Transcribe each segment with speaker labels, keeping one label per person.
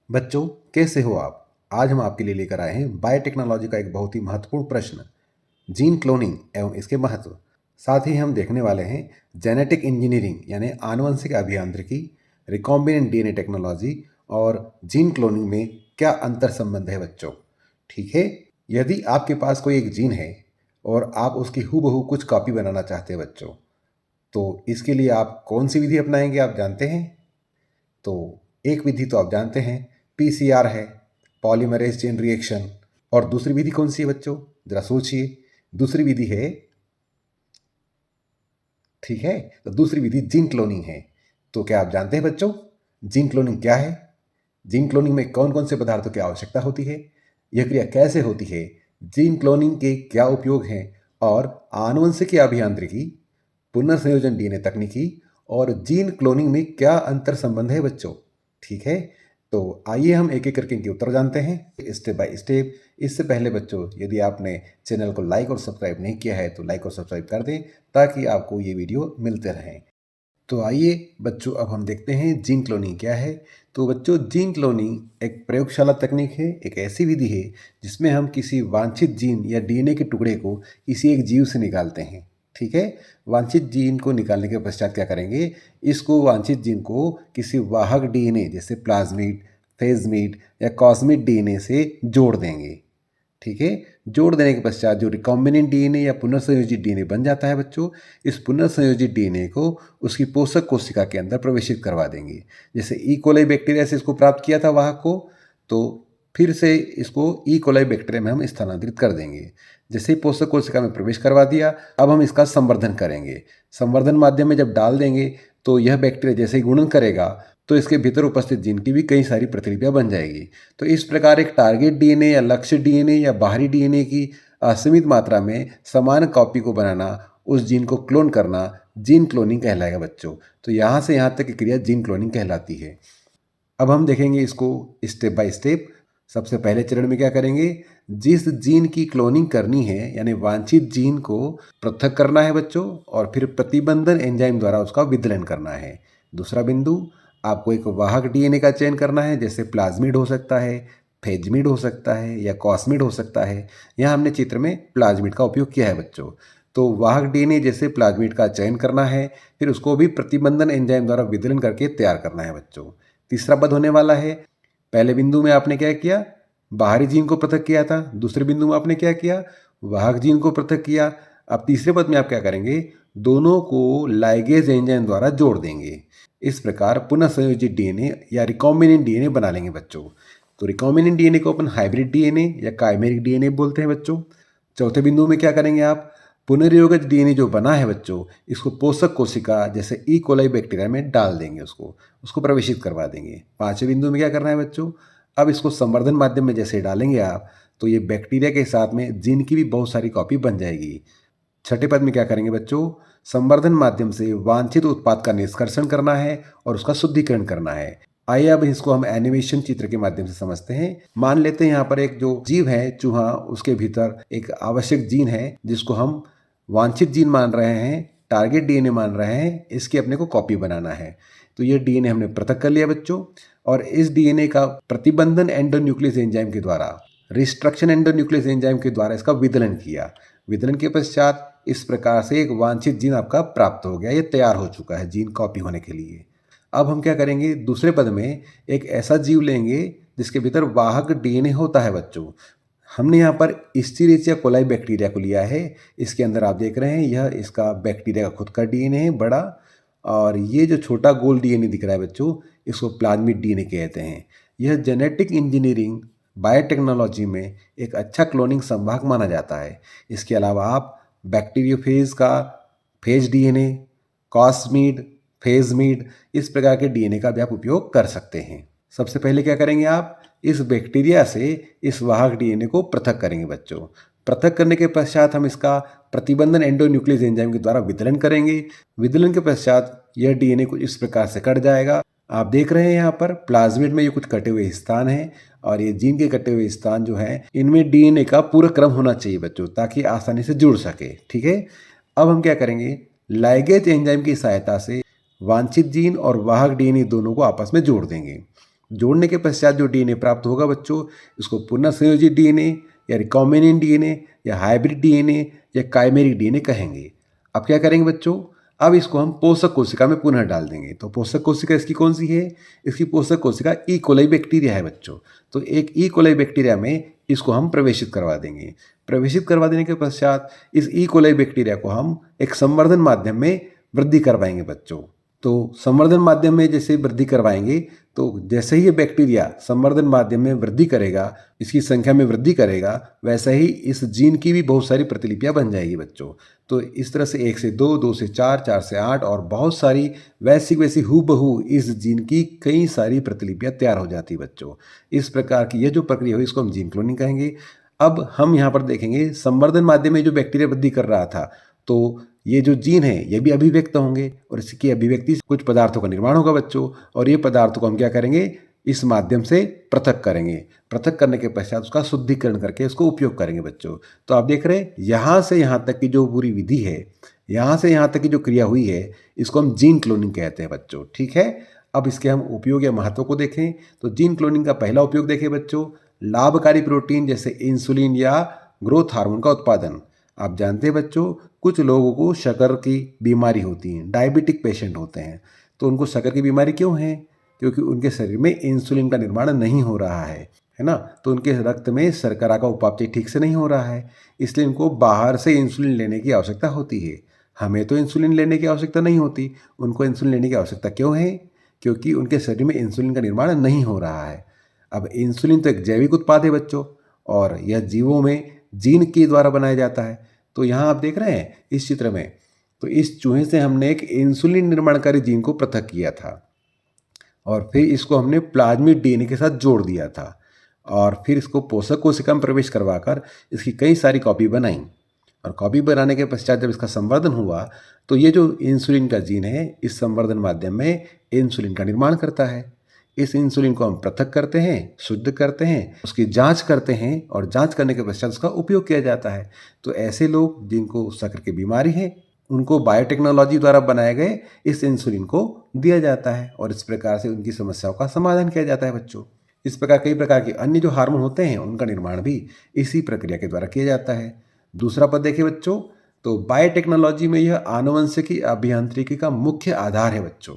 Speaker 1: बच्चों, कैसे हो आप? आज हम आपके लिए लेकर आए हैं बायोटेक्नोलॉजी का एक बहुत ही महत्वपूर्ण प्रश्न, जीन क्लोनिंग एवं इसके महत्व। साथ ही हम देखने वाले हैं जेनेटिक इंजीनियरिंग यानी आनुवंशिक अभियांत्रिकी, रिकॉम्बिनेंट डीएनए टेक्नोलॉजी और जीन क्लोनिंग में क्या अंतर संबंध है बच्चों। ठीक है। यदि आपके पास कोई एक जीन है और आप उसकी हूबहू कुछ कॉपी बनाना चाहते हैं बच्चों, तो इसके लिए आप कौन सी विधि अपनाएंगे आप जानते हैं? तो एक विधि तो आप जानते हैं, पीसीआर है, पॉलीमरेज चेन रिएक्शन। और दूसरी विधि कौन सी है बच्चों? जरा सोचिए। दूसरी विधि है, ठीक है, तो दूसरी विधि जीन क्लोनिंग है। तो क्या आप जानते हैं बच्चों, जीन क्लोनिंग क्या है? जीन क्लोनिंग में कौन कौन से पदार्थों की आवश्यकता होती है, यह क्रिया कैसे होती है, जीन क्लोनिंग के क्या उपयोग हैं, और आनुवंशिकी अभियांत्रिकी, पुनर्संयोजन डीएनए तकनीकी और जीन क्लोनिंग में क्या अंतर संबंध है बच्चों। ठीक है, तो आइए हम एक एक करके इनके उत्तर जानते हैं स्टेप बाय स्टेप। इससे पहले बच्चों, यदि आपने चैनल को लाइक और सब्सक्राइब नहीं किया है तो लाइक और सब्सक्राइब कर दें ताकि आपको ये वीडियो मिलते रहें। तो आइए बच्चों, अब हम देखते हैं जीन क्लोनिंग क्या है। तो बच्चों, जीन क्लोनिंग एक प्रयोगशाला तकनीक है, एक ऐसी विधि है जिसमें हम किसी वांछित जीन या डीएनए के टुकड़े को किसी एक जीव से निकालते हैं। ठीक है। वांछित जीन को निकालने के पश्चात क्या करेंगे, इसको वांछित जीन को किसी वाहक डीएनए जैसे प्लाज्मिड, फेजमिड या कॉस्मिड डीएनए से जोड़ देंगे। ठीक है। जोड़ देने के पश्चात जो रिकॉम्बिनेंट डीएनए या पुनर्संयोजित डीएनए बन जाता है बच्चों, इस पुनर्संयोजित डीएनए को उसकी पोषक कोशिका के अंदर प्रवेशित करवा देंगे। जैसे ई कोलाई बैक्टीरिया से इसको प्राप्त किया था वाहक को, तो फिर से इसको ई कोलाई बैक्टीरिया में हम स्थानांतरित कर देंगे। जैसे ही पोषक कोशिका में प्रवेश करवा दिया, अब हम इसका संवर्धन करेंगे। संवर्धन माध्यम में जब डाल देंगे तो यह बैक्टीरिया जैसे ही गुणन करेगा तो इसके भीतर उपस्थित जीन की भी कई सारी प्रतिलिपियां बन जाएगी। तो इस प्रकार एक टारगेट डीएनए या लक्ष्य डीएनए या बाहरी डीएनए की असीमित मात्रा में समान कॉपी को बनाना, उस जीन को क्लोन करना, जीन क्लोनिंग कहलाएगा बच्चों। तो यहाँ से यहाँ तक की क्रिया जीन क्लोनिंग कहलाती है। अब हम देखेंगे इसको स्टेप बाय स्टेप। सबसे पहले चरण में क्या करेंगे, जिस जीन की क्लोनिंग करनी है यानी वांछित जीन को पृथक करना है बच्चों, और फिर प्रतिबंधन एंजाइम द्वारा उसका विदलन करना है। दूसरा बिंदु, आपको एक वाहक डीएनए का चयन करना है, जैसे प्लाज्मिड हो सकता है, फेजमिड हो सकता है या कॉस्मिड हो सकता है। यहाँ हमने चित्र में प्लाज्मिड का उपयोग किया है बच्चों। तो वाहक डीएनए जैसे प्लाज्मिड का चयन करना है, फिर उसको भी प्रतिबंधन एंजाइम द्वारा विदलन करके तैयार करना है बच्चों। तीसरा पद होने वाला है, पहले बिंदु में आपने क्या किया, बाहरी जीन को पृथक किया था। दूसरे बिंदु में आपने क्या किया, वाहक जीन को पृथक किया। अब तीसरे पद में आप क्या करेंगे, दोनों को लाइगेज एंजाइम द्वारा जोड़ देंगे। इस प्रकार पुनः संयोजित डीएनए या रिकॉम्बिनेंट डीएनए बना लेंगे बच्चों। तो रिकॉम्बिनेंट डीएनए को अपन हाइब्रिड डीएनए या काइमेरिक डीएनए बोलते हैं बच्चों। चौथे बिंदु में क्या करेंगे आप, पुनर्योगज डीएनए जो बना है बच्चों, इसको पोषक कोशिका जैसे ई कोलाई बैक्टीरिया में डाल देंगे, उसको उसको प्रवेशित करवा देंगे। पांचवें बिंदु में क्या करना है बच्चों, अब इसको संवर्धन माध्यम में जैसे डालेंगे आप, तो ये बैक्टीरिया के साथ में जीन की भी बहुत सारी कॉपी बन जाएगी। छठे पद में क्या करेंगे बच्चों, संवर्धन माध्यम से वांछित उत्पाद का निष्कर्षण करना है और उसका शुद्धिकरण करना है। आइए अब इसको हम एनिमेशन चित्र के माध्यम से समझते हैं। मान लेते हैं यहाँ पर एक जो जीव है चूहा, उसके भीतर एक आवश्यक जीन है जिसको हम वांछित जीन मान रहे हैं, टारगेट डीएनए मान रहे हैं, इसकी अपने को कॉपी बनाना है। तो ये डीएनए हमने पृथक कर लिया बच्चों, और इस डीएनए का प्रतिबंधन एंडोन्यूक्लियस एंजाइम के द्वारा, रिस्ट्रक्शन एंडोन्यूक्लियस एंजाइम के द्वारा इसका विदलन किया। विदलन के पश्चात इस प्रकार से एक वांछित जीन आपका प्राप्त हो गया, ये तैयार हो चुका है जीन कॉपी होने के लिए। अब हम क्या करेंगे, दूसरे पद में एक ऐसा जीव लेंगे जिसके भीतर वाहक डीएनए होता है बच्चों। हमने यहाँ पर स्टीरेचिया कोलाई बैक्टीरिया को लिया है। इसके अंदर आप देख रहे हैं, यह इसका बैक्टीरिया का खुद का डीएनए है बड़ा, और ये जो छोटा गोल डीएनए दिख रहा है बच्चों, इसको प्लाज्मिड डीएनए कहते हैं। यह जेनेटिक इंजीनियरिंग बायोटेक्नोलॉजी में एक अच्छा क्लोनिंग संभाग माना जाता है। इसके अलावा आप बैक्टीरियोफेज का फेज डीएनए, कॉस्मिड, फेजमिड, इस प्रकार के डीएनए का भी आप उपयोग कर सकते हैं। सबसे पहले क्या करेंगे, आप इस बैक्टीरिया से इस वाहक डीएनए को पृथक करेंगे बच्चों। पृथक करने के पश्चात हम इसका प्रतिबंधन एंडोन्यूक्लियस एंजाइम के द्वारा विदलन करेंगे। विदलन के पश्चात यह डीएनए कुछ इस प्रकार से कट जाएगा। आप देख रहे हैं यहाँ पर प्लाज्मिड में ये कुछ कटे हुए स्थान हैं, और ये जीन के कटे हुए स्थान जो हैं, इनमें डीएनए का पूरा क्रम होना चाहिए बच्चों, ताकि आसानी से जुड़ सके। ठीक है। अब हम क्या करेंगे, लाइगेज एंजाइम की सहायता से वांछित जीन और वाहक डीएनए दोनों को आपस में जोड़ देंगे। जोड़ने के पश्चात जो डीएनए प्राप्त होगा बच्चों, इसको पुनर्संयोजित डीएनए या रिकॉम्बिनेंट डीएनए या हाइब्रिड डीएनए या काइमेरिक डीएनए कहेंगे। अब क्या करेंगे बच्चों, अब इसको हम पोषक कोशिका में पुनः डाल देंगे। तो पोषक कोशिका इसकी कौन सी है? इसकी पोषक कोशिका ई कोलाई बैक्टीरिया है बच्चों। तो एक ई कोलाई बैक्टीरिया में इसको हम प्रवेशित करवा देंगे। प्रवेशित करवा देने के पश्चात इस ई कोलाई बैक्टीरिया को हम एक संवर्धन माध्यम में वृद्धि करवाएंगे बच्चों। तो संवर्धन माध्यम में जैसे वृद्धि करवाएंगे, तो जैसे ही ये बैक्टीरिया संवर्धन माध्यम में वृद्धि करेगा, इसकी संख्या में वृद्धि करेगा, वैसे ही इस जीन की भी बहुत सारी प्रतिलिपियां बन जाएगी बच्चों। तो इस तरह से 1 से 2, 2 से 4, 4 से 8 और बहुत सारी वैसी हूबहू इस जीन की कई सारी प्रतिलिपियां तैयार हो जाती बच्चों। इस प्रकार की यह जो प्रक्रिया हुई इसको हम जीन क्लोनिंग कहेंगे। अब हम यहाँ पर देखेंगे संवर्धन माध्यम में जो बैक्टीरिया वृद्धि कर रहा था, तो ये जो जीन है ये भी अभिव्यक्त होंगे और इसकी अभिव्यक्ति से कुछ पदार्थों का निर्माण होगा बच्चों। और ये पदार्थों को हम क्या करेंगे, इस माध्यम से पृथक करेंगे। पृथक करने के पश्चात उसका शुद्धिकरण करके उसको उपयोग करेंगे बच्चों। तो आप देख रहे हैं यहाँ से यहाँ तक की जो पूरी विधि है, यहाँ से यहाँ तक की जो क्रिया हुई है, इसको हम जीन क्लोनिंग कहते हैं बच्चों। ठीक है, अब इसके हम उपयोग या महत्व को देखें। तो जीन क्लोनिंग का पहला उपयोग देखें बच्चों, लाभकारी प्रोटीन जैसे इंसुलिन या ग्रोथ हार्मोन का उत्पादन। आप जानते हैं बच्चों, कुछ लोगों को शक्कर की बीमारी होती है, डायबिटिक पेशेंट होते हैं। तो उनको शक्कर की बीमारी क्यों है? क्योंकि उनके शरीर में इंसुलिन का निर्माण नहीं हो रहा है ना। तो उनके रक्त में शर्करा का उपापचय ठीक से नहीं हो रहा है, इसलिए उनको बाहर से इंसुलिन लेने की आवश्यकता होती है। हमें तो इंसुलिन लेने की आवश्यकता नहीं होती, उनको इंसुलिन लेने की आवश्यकता क्यों है? क्योंकि उनके शरीर में इंसुलिन का निर्माण नहीं हो रहा है। अब इंसुलिन तो एक जैविक उत्पाद है बच्चों, और यह जीवों में जीन के द्वारा बनाया जाता है। तो यहाँ आप देख रहे हैं इस चित्र में, तो इस चूहे से हमने एक इंसुलिन निर्माणकारी जीन को पृथक किया था और फिर इसको हमने प्लाज्मिड डीएनए के साथ जोड़ दिया था और फिर इसको पोषक कोशिका में प्रवेश करवाकर इसकी कई सारी कॉपी बनाई। और कॉपी बनाने के पश्चात जब इसका संवर्धन हुआ, तो ये जो इंसुलिन का जीन है इस संवर्धन माध्यम में इंसुलिन का निर्माण करता है। इस इंसुलिन को हम पृथक करते हैं, शुद्ध करते हैं, उसकी जांच करते हैं और जांच करने के पश्चात उसका उपयोग किया जाता है। तो ऐसे लोग जिनको शक्कर की बीमारी है, उनको बायोटेक्नोलॉजी द्वारा बनाए गए इस इंसुलिन को दिया जाता है और इस प्रकार से उनकी समस्याओं का समाधान किया जाता है बच्चों। इस प्रकार कई प्रकार के अन्य जो हार्मोन होते हैं उनका निर्माण भी इसी प्रक्रिया के द्वारा किया जाता है। दूसरा पद देखिए बच्चों, तो बायोटेक्नोलॉजी में यह आनुवंशिकी अभियांत्रिकी का मुख्य आधार है बच्चों।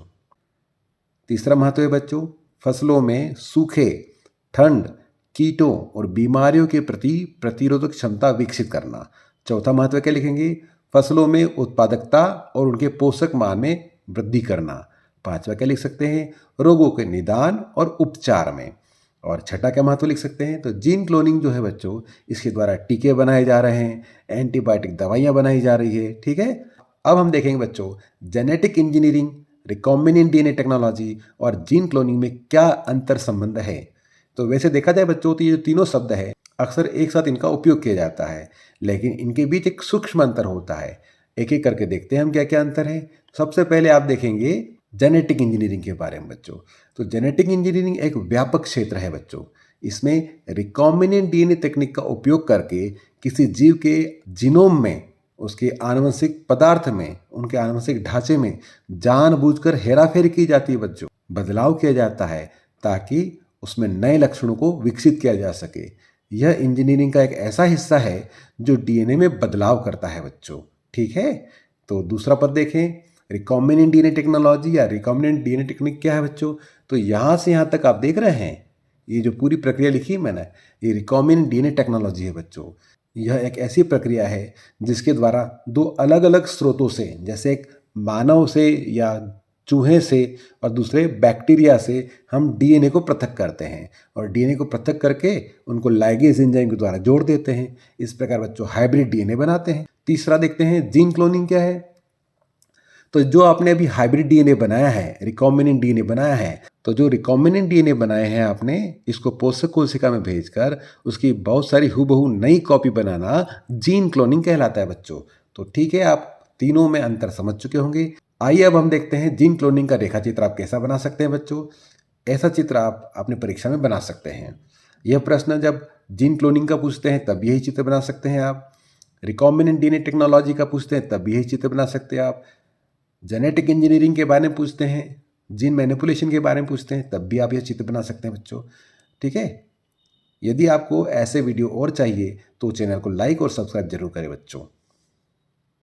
Speaker 1: तीसरा महत्व है बच्चों, फसलों में सूखे, ठंड, कीटों और बीमारियों के प्रति प्रतिरोधक क्षमता विकसित करना। चौथा महत्व क्या लिखेंगे, फसलों में उत्पादकता और उनके पोषक मान में वृद्धि करना। पांचवा क्या लिख सकते हैं, रोगों के निदान और उपचार में। और छठा क्या महत्व लिख सकते हैं, तो जीन क्लोनिंग जो है बच्चों, इसके द्वारा टीके बनाए जा रहे हैं, एंटीबायोटिक दवाइयाँ बनाई जा रही है। ठीक है, अब हम देखेंगे बच्चों genetic engineering, recombinant DNA technology और जीन क्लोनिंग में क्या अंतर संबंध है। तो वैसे देखा जाए बच्चों तो ये जो तीनों शब्द है अक्सर एक साथ इनका उपयोग किया जाता है, लेकिन इनके बीच एक सूक्ष्म अंतर होता है। एक एक करके देखते हैं हम क्या क्या अंतर है। सबसे पहले आप देखेंगे जेनेटिक इंजीनियरिंग के बारे में बच्चों। तो जेनेटिक इंजीनियरिंग एक व्यापक क्षेत्र है बच्चों। इसमें रिकॉम्बिनेंट डीएनए तकनीक का उपयोग करके किसी जीव के जीनोम में, उसके आनुवंशिक पदार्थ में, उनके आनुवंशिक ढांचे में जानबूझकर हेराफेरी की जाती है बच्चों, बदलाव किया जाता है ताकि उसमें नए लक्षणों को विकसित किया जा सके। यह इंजीनियरिंग का एक ऐसा हिस्सा है जो डीएनए में बदलाव करता है बच्चों। ठीक है, तो दूसरा पद देखें, रिकॉम्बिनेंट डीएनए टेक्नोलॉजी या रिकॉम्बिनेंट डीएनए टेक्निक क्या है बच्चों। तो यहाँ से यहाँ तक आप देख रहे हैं, ये जो पूरी प्रक्रिया लिखी है मैंने, ये रिकॉम्बिनेंट डीएनए टेक्नोलॉजी है बच्चों। यह एक ऐसी प्रक्रिया है जिसके द्वारा दो अलग अलग स्रोतों से, जैसे एक मानव से या चूहे से और दूसरे बैक्टीरिया से हम डीएनए को पृथक करते हैं और डीएनए को पृथक करके उनको लाइगेज एंजाइम के द्वारा जोड़ देते हैं। इस प्रकार बच्चों हाइब्रिड डीएनए बनाते हैं। तीसरा देखते हैं जीन क्लोनिंग क्या है। तो जो आपने अभी हाइब्रिड डीएनए बनाया है, रिकॉम्बिनेंट डीएनए बनाया है, तो जो रिकॉम्बिनेंट डीएनए बनाए हैं आपने, इसको पोषक कोशिका में भेजकर उसकी बहुत सारी हूबहू नई कॉपी बनाना जीन क्लोनिंग कहलाता है बच्चों। तो ठीक है, आप तीनों में अंतर समझ चुके होंगे। आइए अब हम देखते हैं जीन क्लोनिंग का रेखा चित्र आप कैसा बना सकते हैं बच्चों। ऐसा चित्र आप अपने परीक्षा में बना सकते हैं। यह प्रश्न जब जीन क्लोनिंग का पूछते हैं तब यही चित्र बना सकते हैं आप। रिकॉम्बिनेंट डीएनए टेक्नोलॉजी का पूछते हैं तब यही चित्र बना सकते हैं आप। जेनेटिक इंजीनियरिंग के बारे में पूछते हैं जीन मैनिपुलेशन के बारे में पूछते हैं तब भी आप यह चित्र बना सकते हैं बच्चों। ठीक है। यदि आपको ऐसे वीडियो और चाहिए तो चैनल को लाइक और सब्सक्राइब जरूर करें बच्चों।